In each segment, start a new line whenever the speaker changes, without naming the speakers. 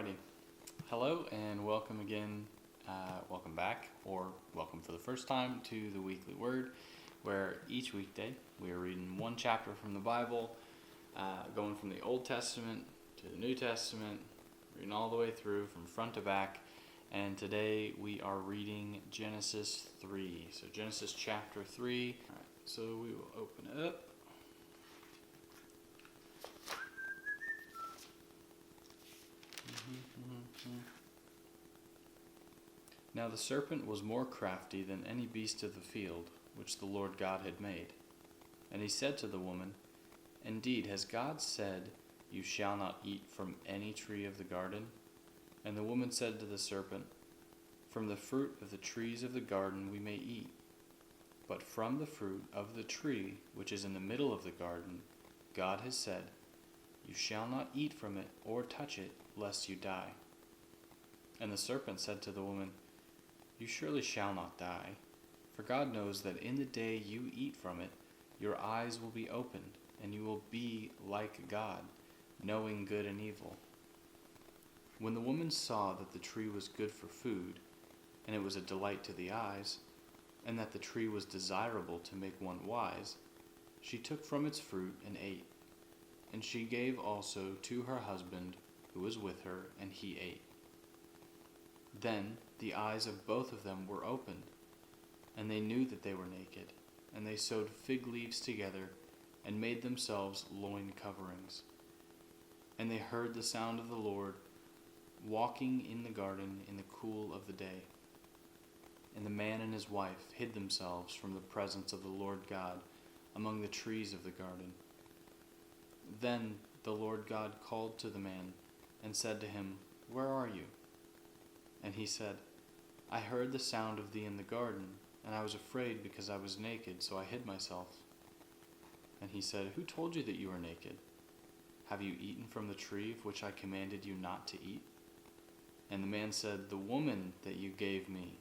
Alrighty. Hello and welcome again, welcome back, or welcome for the first time to the Weekly Word, where each weekday we are reading one chapter from the Bible, going from the Old Testament to the New Testament, reading all the way through from front to back, and today we are reading Genesis 3. So Genesis chapter 3. Alright, so we will open it up. Now the serpent was more crafty than any beast of the field which the Lord God had made. And he said to the woman, Indeed, has God said, You shall not eat from any tree of the garden? And the woman said to the serpent, From the fruit of the trees of the garden we may eat. But from the fruit of the tree which is in the middle of the garden, God has said, You shall not eat from it or touch it, lest you die. And the serpent said to the woman, You surely shall not die, for God knows that in the day you eat from it, your eyes will be opened, and you will be like God, knowing good and evil. When the woman saw that the tree was good for food, and it was a delight to the eyes, and that the tree was desirable to make one wise, she took from its fruit and ate. And she gave also to her husband who was with her, and he ate. Then the eyes of both of them were opened, and they knew that they were naked, and they sewed fig leaves together, and made themselves loin coverings. And they heard the sound of the Lord walking in the garden in the cool of the day. And the man and his wife hid themselves from the presence of the Lord God among the trees of the garden. Then the Lord God called to the man and said to him, Where are you? And he said, I heard the sound of thee in the garden, and I was afraid because I was naked, so I hid myself. And he said, Who told you that you were naked? Have you eaten from the tree of which I commanded you not to eat? And the man said, The woman that you gave me,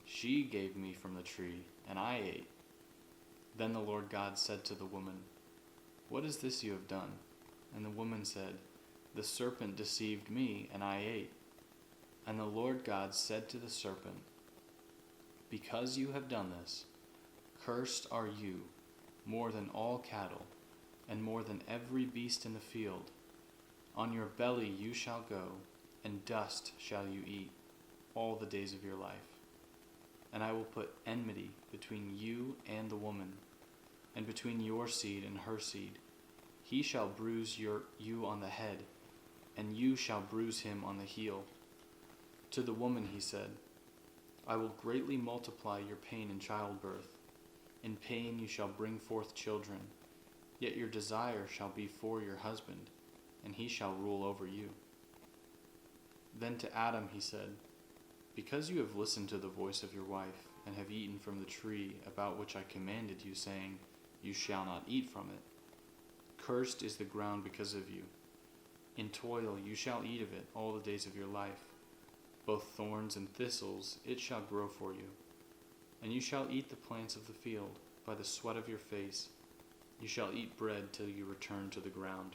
she gave me from the tree, and I ate. Then the Lord God said to the woman, What is this you have done? And the woman said, The serpent deceived me, and I ate. And the Lord God said to the serpent, Because you have done this, cursed are you more than all cattle, and more than every beast in the field. On your belly you shall go, and dust shall you eat all the days of your life. And I will put enmity between you and the woman, and between your seed and her seed. He shall bruise you on the head, and you shall bruise him on the heel. To the woman he said, I will greatly multiply your pain in childbirth. In pain you shall bring forth children, yet your desire shall be for your husband, and he shall rule over you. Then to Adam he said, Because you have listened to the voice of your wife, and have eaten from the tree about which I commanded you, saying, You shall not eat from it. Cursed is the ground because of you. In toil you shall eat of it all the days of your life. Both thorns and thistles it shall grow for you. And you shall eat the plants of the field. By the sweat of your face you shall eat bread till you return to the ground.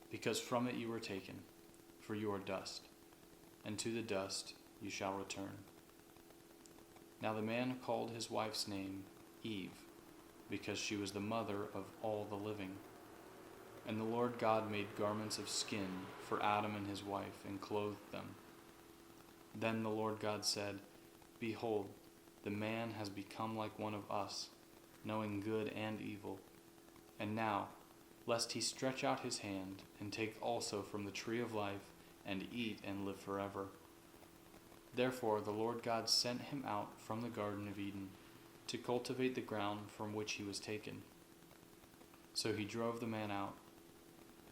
Because from it you were taken, for you are dust, and to the dust you shall return. Now the man called his wife's name Eve, because she was the mother of all the living. And the Lord God made garments of skin for Adam and his wife, and clothed them. Then the Lord God said, Behold, the man has become like one of us, knowing good and evil. And now, lest he stretch out his hand, and take also from the tree of life, and eat and live forever. Therefore the Lord God sent him out from the Garden of Eden, to cultivate the ground from which he was taken. So he drove the man out,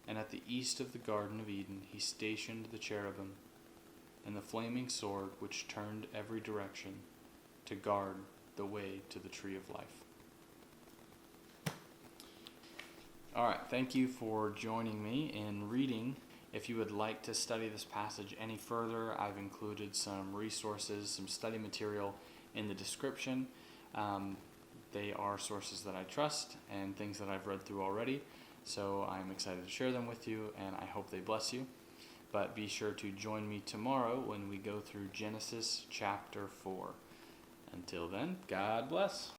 and at the east of the Garden of Eden he stationed the cherubim, and the flaming sword which turned every direction, to guard the way to the tree of life. Alright, thank you for joining me in reading. If you would like to study this passage any further, I've included some resources, some study material in the description. They are sources that I trust and things that I've read through already. So I'm excited to share them with you, and I hope they bless you. But be sure to join me tomorrow when we go through Genesis chapter 4. Until then, God bless.